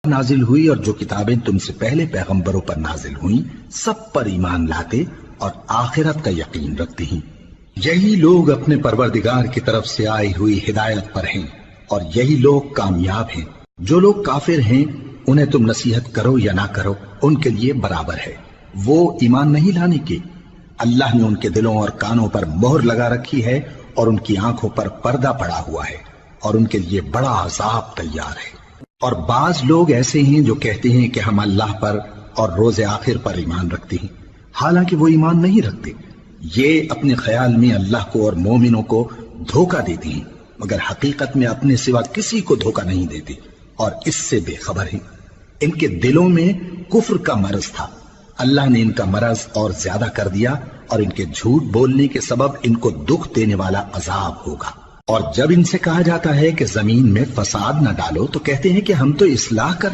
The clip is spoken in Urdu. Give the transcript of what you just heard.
نازل ہوئی اور جو کتابیں تم سے پہلے پیغمبروں پر نازل ہوئیں سب پر ایمان لاتے اور آخرت کا یقین رکھتے ہیں۔ یہی لوگ اپنے پروردگار کی طرف سے آئی ہوئی ہدایت پر ہیں اور یہی لوگ کامیاب ہیں۔ جو لوگ کافر ہیں انہیں تم نصیحت کرو یا نہ کرو ان کے لیے برابر ہے، وہ ایمان نہیں لانے کے۔ اللہ نے ان کے دلوں اور کانوں پر مہر لگا رکھی ہے اور ان کی آنکھوں پر پردہ پڑا ہوا ہے اور ان کے لیے بڑا عذاب تیار ہے۔ اور بعض لوگ ایسے ہیں جو کہتے ہیں کہ ہم اللہ پر اور روز آخر پر ایمان رکھتے ہیں، حالانکہ وہ ایمان نہیں رکھتے۔ یہ اپنے خیال میں اللہ کو اور مومنوں کو دھوکہ دیتے ہیں، مگر حقیقت میں اپنے سوا کسی کو دھوکہ نہیں دیتے اور اس سے بے خبر ہیں۔ ان کے دلوں میں کفر کا مرض تھا، اللہ نے ان کا مرض اور زیادہ کر دیا اور ان کے جھوٹ بولنے کے سبب ان کو دکھ دینے والا عذاب ہوگا۔ اور جب ان سے کہا جاتا ہے کہ زمین میں فساد نہ ڈالو تو کہتے ہیں کہ ہم تو اصلاح کرنے